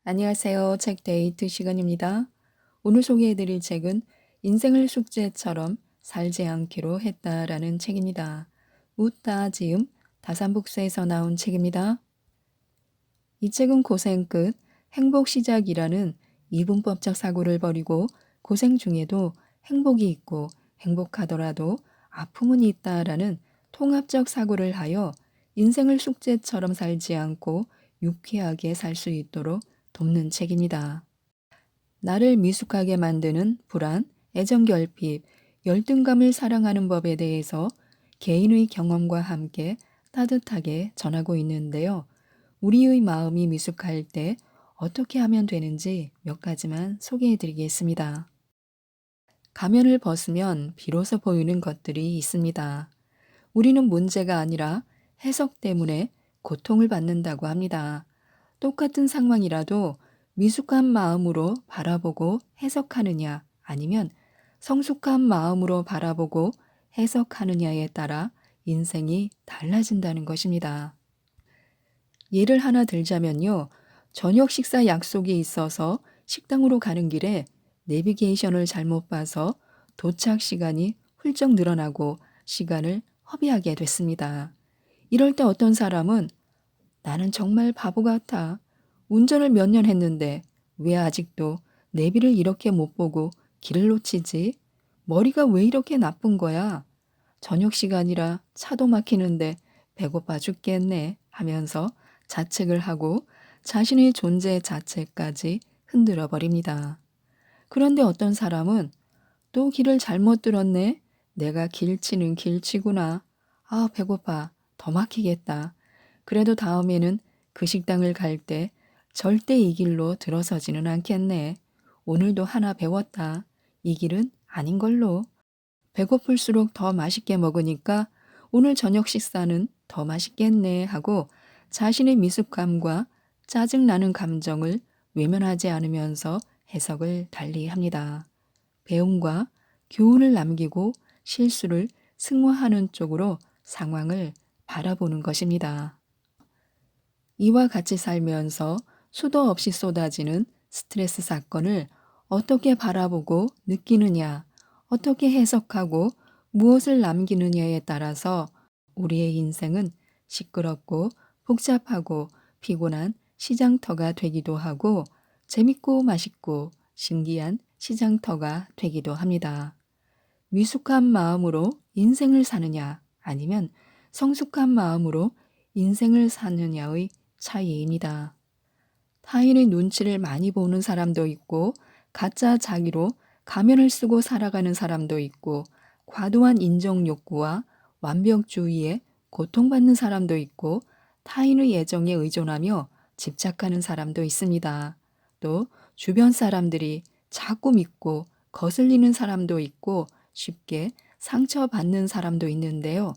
안녕하세요. 책 데이트 시간입니다. 오늘 소개해드릴 책은 인생을 숙제처럼 살지 않기로 했다라는 책입니다. 웃다 지음 다산북스에서 나온 책입니다. 이 책은 고생 끝 행복 시작이라는 이분법적 사고를 버리고 고생 중에도 행복이 있고 행복하더라도 아픔은 있다라는 통합적 사고를 하여 인생을 숙제처럼 살지 않고 유쾌하게 살 수 있도록 돕는 책입니다. 나를 미숙하게 만드는 불안, 애정결핍, 열등감을 사랑하는 법에 대해서 개인의 경험과 함께 따뜻하게 전하고 있는데요. 우리의 마음이 미숙할 때 어떻게 하면 되는지 몇 가지만 소개해 드리겠습니다. 가면을 벗으면 비로소 보이는 것들이 있습니다. 우리는 문제가 아니라 해석 때문에 고통을 받는다고 합니다. 똑같은 상황이라도 미숙한 마음으로 바라보고 해석하느냐 아니면 성숙한 마음으로 바라보고 해석하느냐에 따라 인생이 달라진다는 것입니다. 예를 하나 들자면요. 저녁 식사 약속이 있어서 식당으로 가는 길에 내비게이션을 잘못 봐서 도착 시간이 훌쩍 늘어나고 시간을 허비하게 됐습니다. 이럴 때 어떤 사람은 나는 정말 바보 같아. 운전을 몇 년 했는데 왜 아직도 내비를 이렇게 못 보고 길을 놓치지? 머리가 왜 이렇게 나쁜 거야? 저녁 시간이라 차도 막히는데 배고파 죽겠네 하면서 자책을 하고 자신의 존재 자체까지 흔들어 버립니다. 그런데 어떤 사람은 또 길을 잘못 들었네? 내가 길치는 길치구나. 아, 배고파. 더 막히겠다. 그래도 다음에는 그 식당을 갈 때 절대 이 길로 들어서지는 않겠네. 오늘도 하나 배웠다. 이 길은 아닌 걸로. 배고플수록 더 맛있게 먹으니까 오늘 저녁 식사는 더 맛있겠네 하고 자신의 미숙함과 짜증나는 감정을 외면하지 않으면서 해석을 달리합니다. 배움과 교훈을 남기고 실수를 승화하는 쪽으로 상황을 바라보는 것입니다. 이와 같이 살면서 수도 없이 쏟아지는 스트레스 사건을 어떻게 바라보고 느끼느냐, 어떻게 해석하고 무엇을 남기느냐에 따라서 우리의 인생은 시끄럽고 복잡하고 피곤한 시장터가 되기도 하고 재밌고 맛있고 신기한 시장터가 되기도 합니다. 미숙한 마음으로 인생을 사느냐 아니면 성숙한 마음으로 인생을 사느냐의 차이입니다. 타인의 눈치를 많이 보는 사람도 있고 가짜 자기로 가면을 쓰고 살아가는 사람도 있고 과도한 인정 욕구와 완벽주의에 고통받는 사람도 있고 타인의 애정에 의존하며 집착하는 사람도 있습니다. 또 주변 사람들이 자꾸 믿고 거슬리는 사람도 있고 쉽게 상처받는 사람도 있는데요.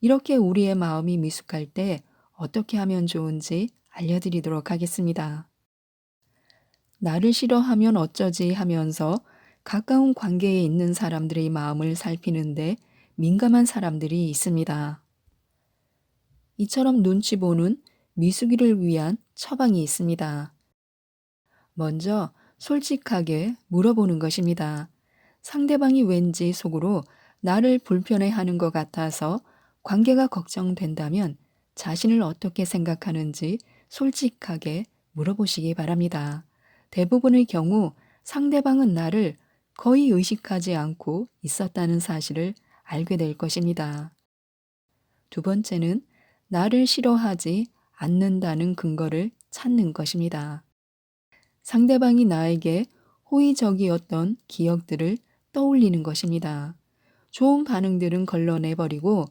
이렇게 우리의 마음이 미숙할 때 어떻게 하면 좋은지 알려드리도록 하겠습니다. 나를 싫어하면 어쩌지 하면서 가까운 관계에 있는 사람들의 마음을 살피는데 민감한 사람들이 있습니다. 이처럼 눈치 보는 미숙이를 위한 처방이 있습니다. 먼저 솔직하게 물어보는 것입니다. 상대방이 왠지 속으로 나를 불편해하는 것 같아서 관계가 걱정된다면 자신을 어떻게 생각하는지 솔직하게 물어보시기 바랍니다. 대부분의 경우 상대방은 나를 거의 의식하지 않고 있었다는 사실을 알게 될 것입니다. 두 번째는 나를 싫어하지 않는다는 근거를 찾는 것입니다. 상대방이 나에게 호의적이었던 기억들을 떠올리는 것입니다. 좋은 반응들은 걸러내버리고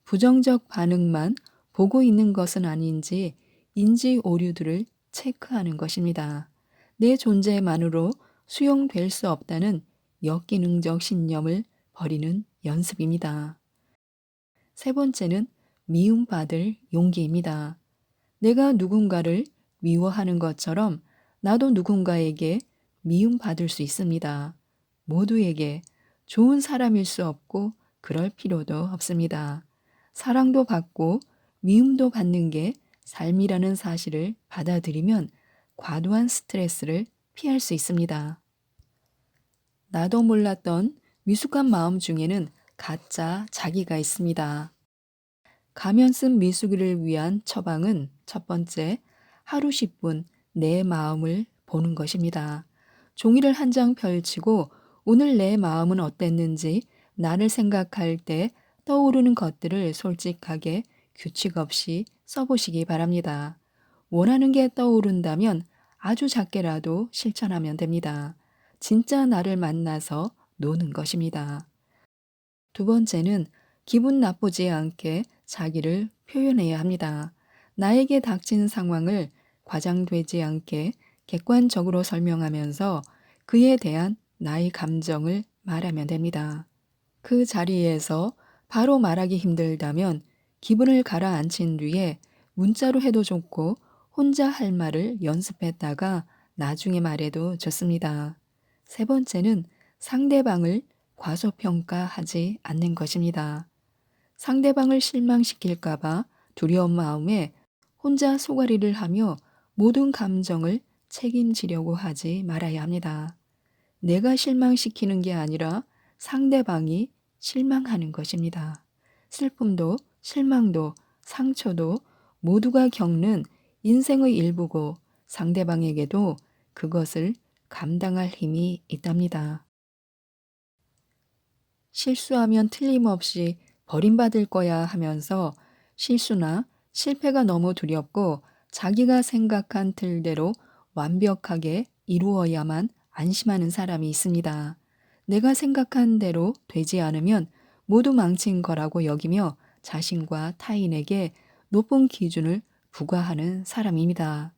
부정적 반응만 보고 있는 것은 아닌지 인지 오류들을 체크하는 것입니다. 내 존재만으로 수용될 수 없다는 역기능적 신념을 버리는 연습입니다. 세 번째는 미움받을 용기입니다. 내가 누군가를 미워하는 것처럼 나도 누군가에게 미움받을 수 있습니다. 모두에게 좋은 사람일 수 없고 그럴 필요도 없습니다. 사랑도 받고 미움도 받는 게 삶이라는 사실을 받아들이면 과도한 스트레스를 피할 수 있습니다. 나도 몰랐던 미숙한 마음 중에는 가짜 자기가 있습니다. 가면 쓴 미숙이를 위한 처방은 첫 번째, 하루 10분 내 마음을 보는 것입니다. 종이를 한 장 펼치고 오늘 내 마음은 어땠는지 나를 생각할 때 떠오르는 것들을 솔직하게 규칙 없이 써보시기 바랍니다. 원하는 게 떠오른다면 아주 작게라도 실천하면 됩니다. 진짜 나를 만나서 노는 것입니다. 두 번째는 기분 나쁘지 않게 자기를 표현해야 합니다. 나에게 닥친 상황을 과장되지 않게 객관적으로 설명하면서 그에 대한 나의 감정을 말하면 됩니다. 그 자리에서 바로 말하기 힘들다면 기분을 가라앉힌 뒤에 문자로 해도 좋고 혼자 할 말을 연습했다가 나중에 말해도 좋습니다. 세 번째는 상대방을 과소평가하지 않는 것입니다. 상대방을 실망시킬까봐 두려운 마음에 혼자 소가리를 하며 모든 감정을 책임지려고 하지 말아야 합니다. 내가 실망시키는 게 아니라 상대방이 실망하는 것입니다. 슬픔도 실망도 상처도 모두가 겪는 인생의 일부고 상대방에게도 그것을 감당할 힘이 있답니다. 실수하면 틀림없이 버림받을 거야 하면서 실수나 실패가 너무 두렵고 자기가 생각한 틀대로 완벽하게 이루어야만 안심하는 사람이 있습니다. 내가 생각한 대로 되지 않으면 모두 망친 거라고 여기며 자신과 타인에게 높은 기준을 부과하는 사람입니다.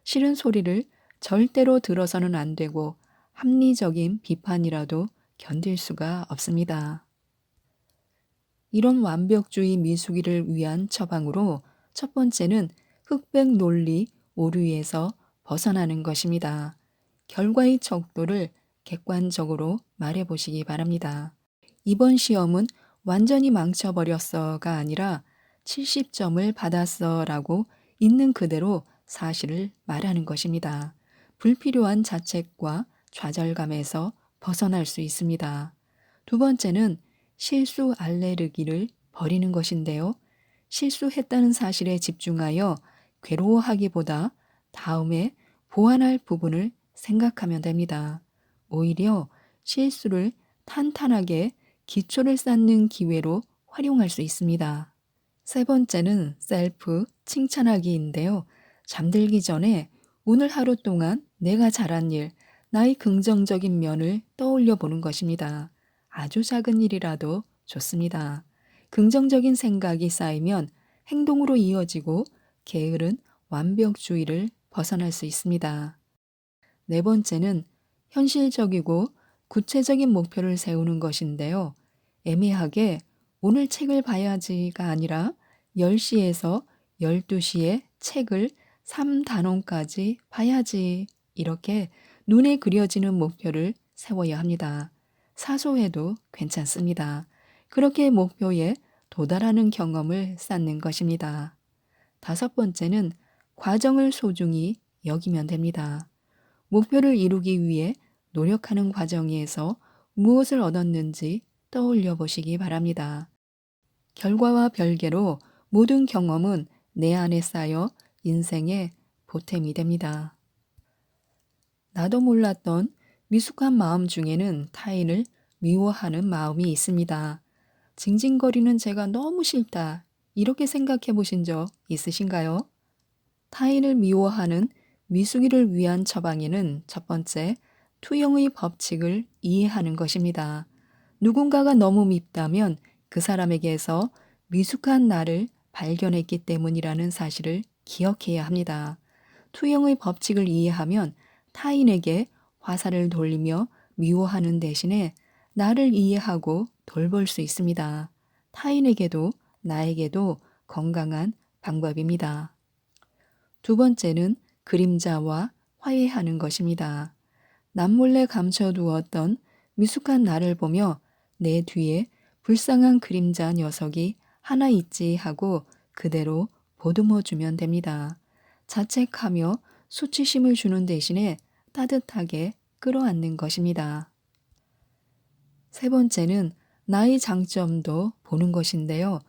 싫은 소리를 절대로 들어서는 안 되고 합리적인 비판이라도 견딜 수가 없습니다. 이런 완벽주의 미숙이를 위한 처방으로 첫 번째는 흑백 논리 오류에서 벗어나는 것입니다. 결과의 척도를 객관적으로 말해보시기 바랍니다. 이번 시험은 완전히 망쳐버렸어가 아니라 70점을 받았어라고 있는 그대로 사실을 말하는 것입니다. 불필요한 자책과 좌절감에서 벗어날 수 있습니다. 두 번째는 실수 알레르기를 버리는 것인데요. 실수했다는 사실에 집중하여 괴로워하기보다 다음에 보완할 부분을 생각하면 됩니다. 오히려 실수를 탄탄하게 기초를 쌓는 기회로 활용할 수 있습니다. 세 번째는 셀프 칭찬하기인데요. 잠들기 전에 오늘 하루 동안 내가 잘한 일, 나의 긍정적인 면을 떠올려 보는 것입니다. 아주 작은 일이라도 좋습니다. 긍정적인 생각이 쌓이면 행동으로 이어지고 게으른 완벽주의를 벗어날 수 있습니다. 네 번째는 현실적이고 구체적인 목표를 세우는 것인데요. 애매하게 오늘 책을 봐야지가 아니라 10시에서 12시에 책을 3단원까지 봐야지 이렇게 눈에 그려지는 목표를 세워야 합니다. 사소해도 괜찮습니다. 그렇게 목표에 도달하는 경험을 쌓는 것입니다. 다섯 번째는 과정을 소중히 여기면 됩니다. 목표를 이루기 위해 노력하는 과정에서 무엇을 얻었는지 떠올려 보시기 바랍니다. 결과와 별개로 모든 경험은 내 안에 쌓여 인생의 보탬이 됩니다. 나도 몰랐던 미숙한 마음 중에는 타인을 미워하는 마음이 있습니다. 징징거리는 제가 너무 싫다. 이렇게 생각해 보신 적 있으신가요? 타인을 미워하는 미숙이를 위한 처방에는 첫 번째, 투영의 법칙을 이해하는 것입니다. 누군가가 너무 밉다면 그 사람에게서 미숙한 나를 발견했기 때문이라는 사실을 기억해야 합니다. 투영의 법칙을 이해하면 타인에게 화살을 돌리며 미워하는 대신에 나를 이해하고 돌볼 수 있습니다. 타인에게도 나에게도 건강한 방법입니다. 두 번째는 그림자와 화해하는 것입니다. 남몰래 감춰두었던 미숙한 나를 보며 내 뒤에 불쌍한 그림자 녀석이 하나 있지 하고 그대로 보듬어 주면 됩니다. 자책하며 수치심을 주는 대신에 따뜻하게 끌어안는 것입니다. 세 번째는 나의 장점도 보는 것인데요.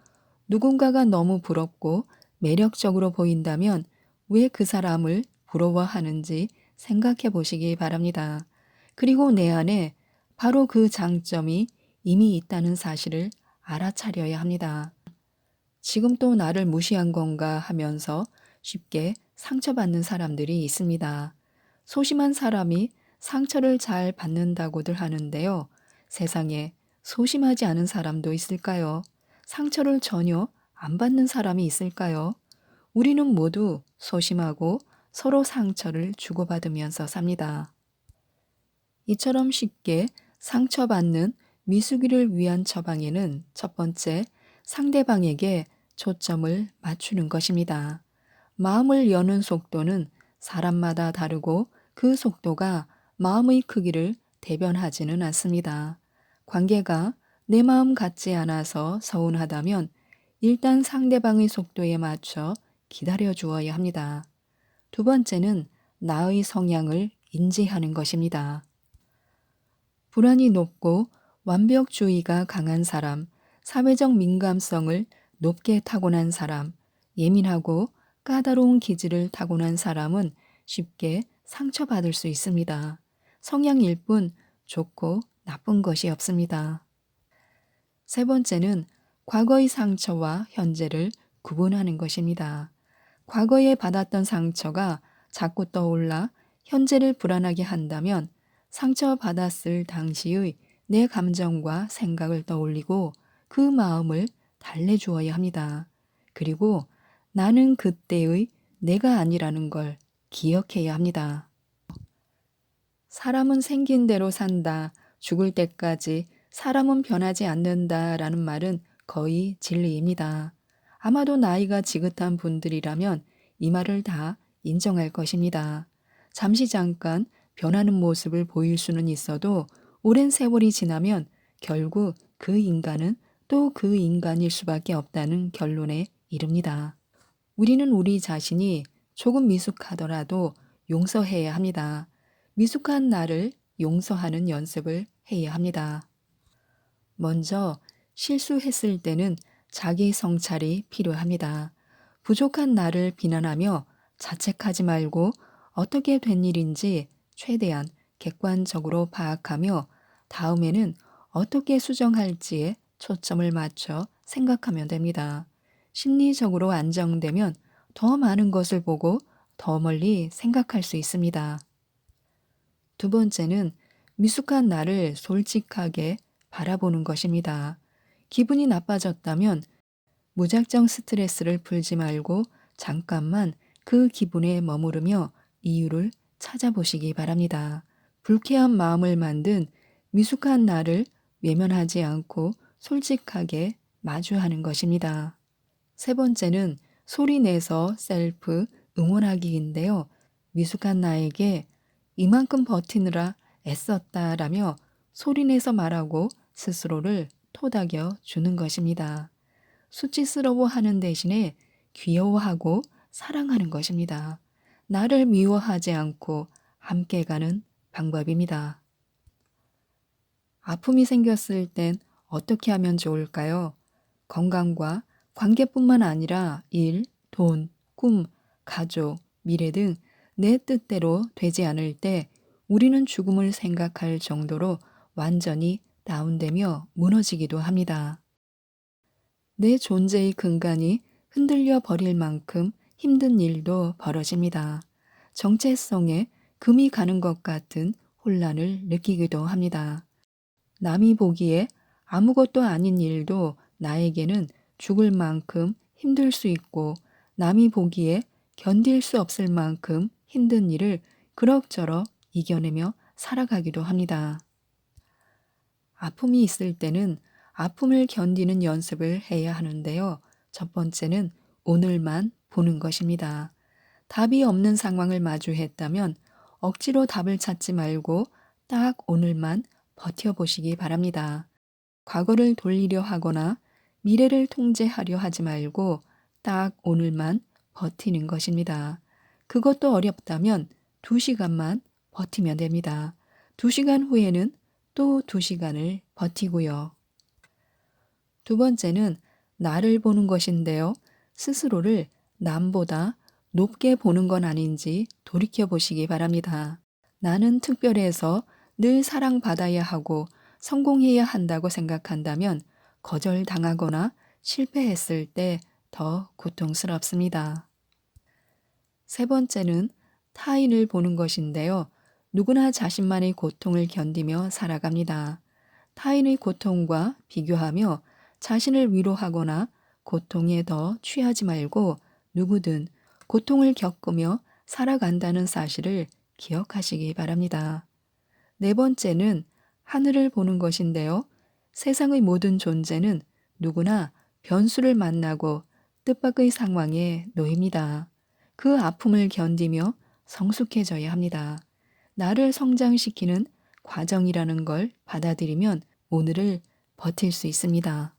누군가가 너무 부럽고 매력적으로 보인다면 왜 그 사람을 부러워하는지 생각해 보시기 바랍니다. 그리고 내 안에 바로 그 장점이 이미 있다는 사실을 알아차려야 합니다. 지금 또 나를 무시한 건가 하면서 쉽게 상처받는 사람들이 있습니다. 소심한 사람이 상처를 잘 받는다고들 하는데요. 세상에 소심하지 않은 사람도 있을까요? 상처를 전혀 안 받는 사람이 있을까요? 우리는 모두 소심하고 서로 상처를 주고받으면서 삽니다. 이처럼 쉽게 상처받는 미숙이를 위한 처방에는 첫 번째, 상대방에게 초점을 맞추는 것입니다. 마음을 여는 속도는 사람마다 다르고 그 속도가 마음의 크기를 대변하지는 않습니다. 관계가 내 마음 같지 않아서 서운하다면 일단 상대방의 속도에 맞춰 기다려 주어야 합니다. 두 번째는 나의 성향을 인지하는 것입니다. 불안이 높고 완벽주의가 강한 사람, 사회적 민감성을 높게 타고난 사람, 예민하고 까다로운 기질을 타고난 사람은 쉽게 상처받을 수 있습니다. 성향일 뿐 좋고 나쁜 것이 없습니다. 세 번째는 과거의 상처와 현재를 구분하는 것입니다. 과거에 받았던 상처가 자꾸 떠올라 현재를 불안하게 한다면 상처받았을 당시의 내 감정과 생각을 떠올리고 그 마음을 달래주어야 합니다. 그리고 나는 그때의 내가 아니라는 걸 기억해야 합니다. 사람은 생긴 대로 산다. 죽을 때까지 사람은 변하지 않는다라는 말은 거의 진리입니다. 아마도 나이가 지긋한 분들이라면 이 말을 다 인정할 것입니다. 잠시 잠깐 변하는 모습을 보일 수는 있어도 오랜 세월이 지나면 결국 그 인간은 또 그 인간일 수밖에 없다는 결론에 이릅니다. 우리는 우리 자신이 조금 미숙하더라도 용서해야 합니다. 미숙한 나를 용서하는 연습을 해야 합니다. 먼저 실수했을 때는 자기 성찰이 필요합니다. 부족한 나를 비난하며 자책하지 말고 어떻게 된 일인지 최대한 객관적으로 파악하며 다음에는 어떻게 수정할지에 초점을 맞춰 생각하면 됩니다. 심리적으로 안정되면 더 많은 것을 보고 더 멀리 생각할 수 있습니다. 두 번째는 미숙한 나를 솔직하게 바라보는 것입니다. 기분이 나빠졌다면 무작정 스트레스를 풀지 말고 잠깐만 그 기분에 머무르며 이유를 찾아보시기 바랍니다. 불쾌한 마음을 만든 미숙한 나를 외면하지 않고 솔직하게 마주하는 것입니다. 세 번째는 소리 내서 셀프 응원하기인데요. 미숙한 나에게 이만큼 버티느라 애썼다라며 소리내서 말하고 스스로를 토닥여 주는 것입니다. 수치스러워하는 대신에 귀여워하고 사랑하는 것입니다. 나를 미워하지 않고 함께 가는 방법입니다. 아픔이 생겼을 땐 어떻게 하면 좋을까요? 건강과 관계뿐만 아니라 일, 돈, 꿈, 가족, 미래 등 내 뜻대로 되지 않을 때 우리는 죽음을 생각할 정도로 완전히 다운되며 무너지기도 합니다. 내 존재의 근간이 흔들려 버릴 만큼 힘든 일도 벌어집니다. 정체성에 금이 가는 것 같은 혼란을 느끼기도 합니다. 남이 보기에 아무것도 아닌 일도 나에게는 죽을 만큼 힘들 수 있고 남이 보기에 견딜 수 없을 만큼 힘든 일을 그럭저럭 이겨내며 살아가기도 합니다. 아픔이 있을 때는 아픔을 견디는 연습을 해야 하는데요. 첫 번째는 오늘만 보는 것입니다. 답이 없는 상황을 마주했다면 억지로 답을 찾지 말고 딱 오늘만 버텨보시기 바랍니다. 과거를 돌리려 하거나 미래를 통제하려 하지 말고 딱 오늘만 버티는 것입니다. 그것도 어렵다면 2시간만 버티면 됩니다. 2시간 후에는 또 2시간을 버티고요. 두 번째는 나를 보는 것인데요. 스스로를 남보다 높게 보는 건 아닌지 돌이켜 보시기 바랍니다. 나는 특별해서 늘 사랑받아야 하고 성공해야 한다고 생각한다면 거절당하거나 실패했을 때 더 고통스럽습니다. 세 번째는 타인을 보는 것인데요. 누구나 자신만의 고통을 견디며 살아갑니다. 타인의 고통과 비교하며 자신을 위로하거나 고통에 더 취하지 말고 누구든 고통을 겪으며 살아간다는 사실을 기억하시기 바랍니다. 네 번째는 하늘을 보는 것인데요. 세상의 모든 존재는 누구나 변수를 만나고 뜻밖의 상황에 놓입니다. 그 아픔을 견디며 성숙해져야 합니다. 나를 성장시키는 과정이라는 걸 받아들이면 오늘을 버틸 수 있습니다.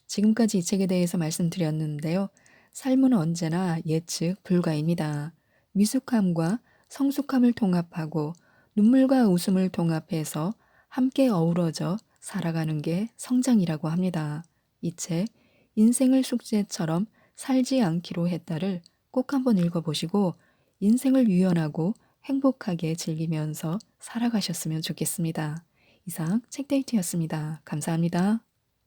지금까지 이 책에 대해서 말씀드렸는데요. 삶은 언제나 예측 불가입니다. 미숙함과 성숙함을 통합하고 눈물과 웃음을 통합해서 함께 어우러져 살아가는 게 성장이라고 합니다. 이 책 인생을 숙제처럼 살지 않기로 했다를 꼭 한번 읽어보시고 인생을 유연하고 행복하게 즐기면서 살아가셨으면 좋겠습니다. 이상 책데이트였습니다. 감사합니다.